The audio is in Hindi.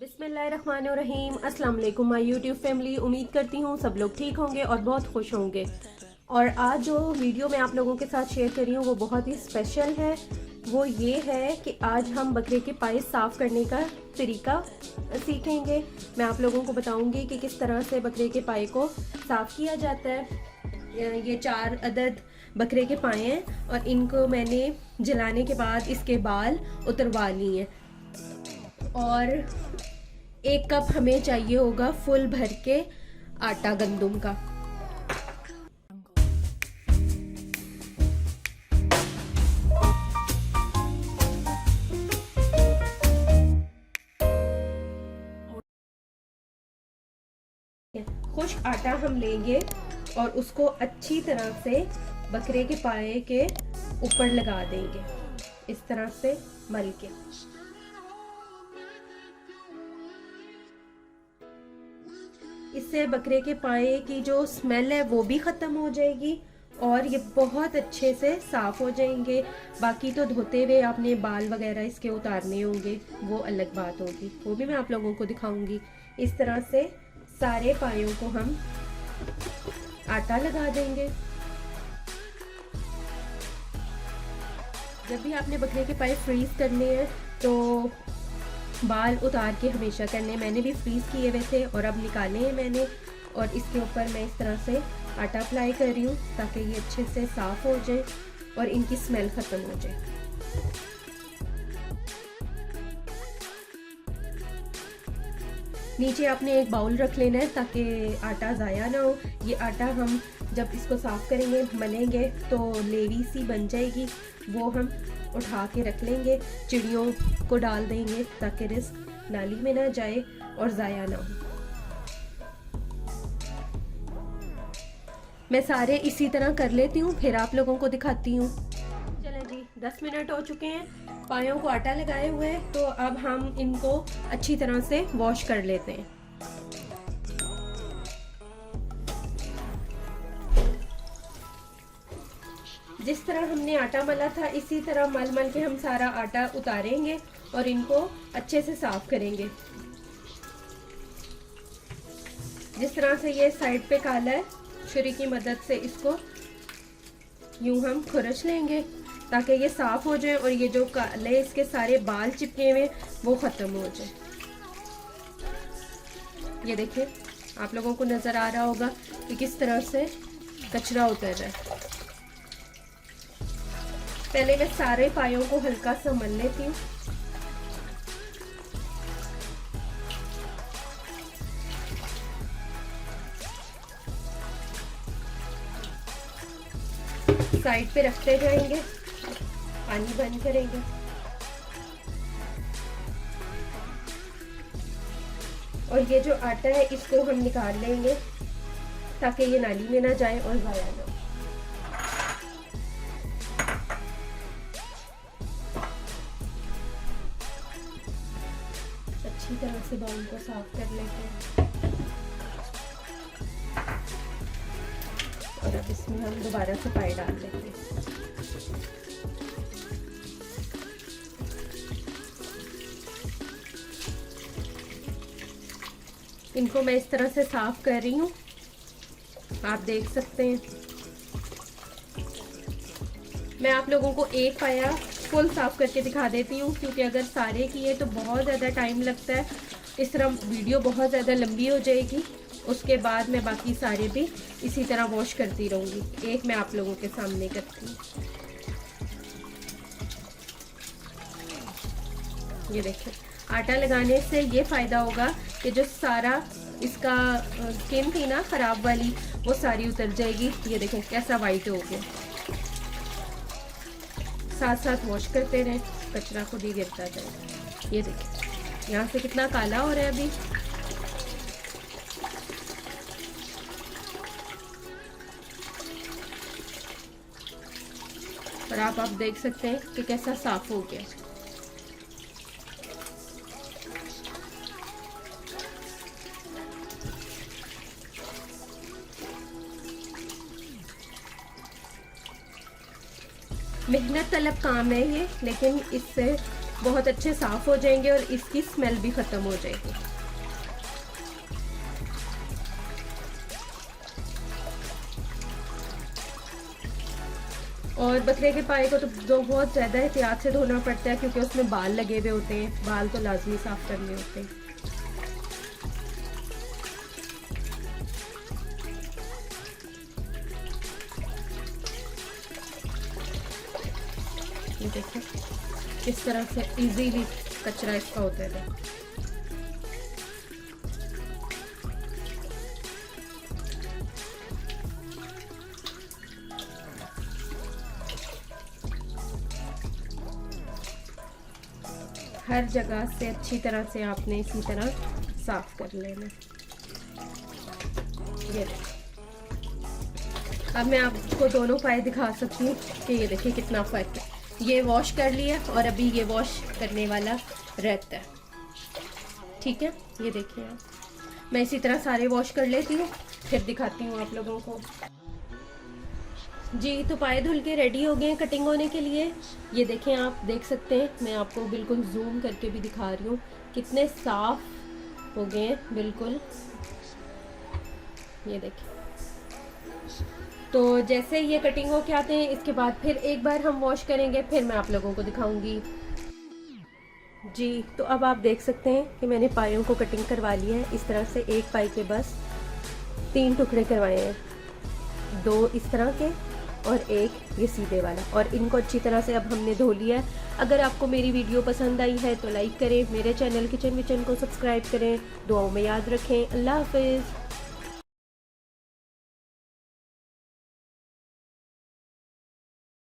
बिस्मिल्लाहिर्रहमानिर्रहीम। अस्सलाम वालेकुम माय यूट्यूब फैमिली। उम्मीद करती हूँ सब लोग ठीक होंगे और बहुत खुश होंगे। और आज जो वीडियो मैं आप लोगों के साथ शेयर कर रही हूँ वो बहुत ही स्पेशल है। वो ये है कि आज हम बकरे के पाए साफ़ करने का तरीका सीखेंगे। मैं आप लोगों को बताऊंगी कि किस तरह से बकरे के पाए को साफ़ किया जाता है। ये 4 अदद बकरे के पाए हैं और इनको मैंने जलाने के बाद इसके बाल उतरवा लिए हैं। और 1 कप हमें चाहिए होगा फुल भर के आटा गंदम का। खुश्क आटा हम लेंगे और उसको अच्छी तरह से बकरे के पाए के ऊपर लगा देंगे, इस तरह से मल के। इससे बकरे के पाए की जो स्मेल है वो भी ख़त्म हो जाएगी और ये बहुत अच्छे से साफ़ हो जाएंगे। बाकी तो धोते हुए आपने बाल वगैरह इसके उतारने होंगे, वो अलग बात होगी, वो भी मैं आप लोगों को दिखाऊंगी। इस तरह से सारे पायों को हम आटा लगा देंगे। जब भी आपने बकरे के पाए फ्रीज़ करने हैं तो बाल उतार के हमेशा करने। मैंने भी फ्रीज़ किए हुए थे और अब निकाले हैं मैंने, और इसके ऊपर मैं इस तरह से आटा अप्लाई कर रही हूँ ताकि ये अच्छे से साफ़ हो जाए और इनकी स्मेल ख़त्म हो जाए। नीचे आपने एक बाउल रख लेना है ताकि आटा ज़ाया ना हो। ये आटा हम जब इसको साफ़ करेंगे, मलेंगे तो लेवी सी बन जाएगी, वो हम उठा के रख लेंगे। चिड़ियों को डाल देंगे ताकि रिस्क नाली में ना जाए और ज़ाया ना हो। मैं सारे इसी तरह कर लेती हूँ, फिर आप लोगों को दिखाती हूँ। चलें जी, 10 मिनट हो चुके हैं पायों को आटा लगाए हुए, तो अब हम इनको अच्छी तरह से वॉश कर लेते हैं। जिस तरह हमने आटा मला था इसी तरह मल मल के हम सारा आटा उतारेंगे और इनको अच्छे से साफ करेंगे। जिस तरह से ये साइड पे काला है, छुरी की मदद से इसको यूं हम खुरच लेंगे ताकि ये साफ हो जाए और ये जो काले इसके सारे बाल चिपके हुए वो खत्म हो जाए। ये देखिए, आप लोगों को नजर आ रहा होगा कि किस तरह से कचरा उतर रहा है। पहले मैं सारे पायों को हल्का सा मल लेती हूँ। साइड पे रखते जाएंगे, पानी बंद करेंगे। और ये जो आटा है इसको हम निकाल लेंगे ताकि ये नाली में ना जाए और ज़ाया ना हो। अच्छी तरह से बाउल को साफ कर लेते हैं और अब इसमें हम दोबारा से पाए डाल लेते हैं। इनको मैं इस तरह से साफ कर रही हूँ, आप देख सकते हैं। मैं आप लोगों को एक पाया फुल साफ करके दिखा देती हूँ क्योंकि अगर सारे किए तो बहुत ज़्यादा टाइम लगता है। इस तरह वीडियो बहुत ज़्यादा लंबी हो जाएगी। उसके बाद मैं बाकी सारे भी इसी तरह वॉश करती रहूँगी। एक मैं आप लोगों के सामने करती हूँ। ये देखिए, आटा लगाने से ये फ़ायदा होगा कि जो सारा इसका स्किन थी ना ख़राब वाली, वो सारी उतर जाएगी। ये देखें कैसा वाइट हो गया। साथ साथ वॉश करते रहें, कचरा खुद ही गिरता जाएगा। ये देखिए यहाँ से कितना काला हो रहा है अभी। और आप देख सकते हैं कि कैसा साफ हो गया। मेहनत तलब काम है ये, लेकिन इससे बहुत अच्छे साफ़ हो जाएंगे और इसकी स्मेल भी ख़त्म हो जाएगी। और बकरे के पाए को तो बहुत ज़्यादा एहतियात से धोना पड़ता है क्योंकि उसमें बाल लगे हुए होते हैं, बाल तो लाजमी साफ़ करने होते हैं। ये देखिए किस तरह से इजीली कचरा इसका होता है। हर जगह से अच्छी तरह से आपने इसी तरह साफ कर लेना। ये अब मैं आपको दोनों पाए दिखा सकती हूँ कि ये देखिए कितना फ़र्क है। ये वॉश कर लिया और अभी ये वॉश करने वाला रहता है। ठीक है, ये देखिए मैं इसी तरह सारे वॉश कर लेती हूँ, फिर दिखाती हूँ आप लोगों को। जी, तो पाए धुल के रेडी हो गए हैं कटिंग होने के लिए। ये देखें, आप देख सकते हैं, मैं आपको बिल्कुल जूम करके भी दिखा रही हूँ कितने साफ हो गए हैं बिल्कुल। ये देखें, तो जैसे ये कटिंग हो के आते हैं इसके बाद फिर एक बार हम वॉश करेंगे, फिर मैं आप लोगों को दिखाऊंगी। जी, तो अब आप देख सकते हैं कि मैंने पायों को कटिंग करवा लिया है। इस तरह से एक पाई के बस 3 टुकड़े करवाए हैं, 2 इस तरह के और एक ये सीधे वाला, और इनको अच्छी तरह से अब हमने धो लिया है। अगर आपको मेरी वीडियो पसंद आई है तो लाइक करें, मेरे चैनल किचन विचन को सब्सक्राइब करें, दुआओं में याद रखें। अल्लाह हाफिज़।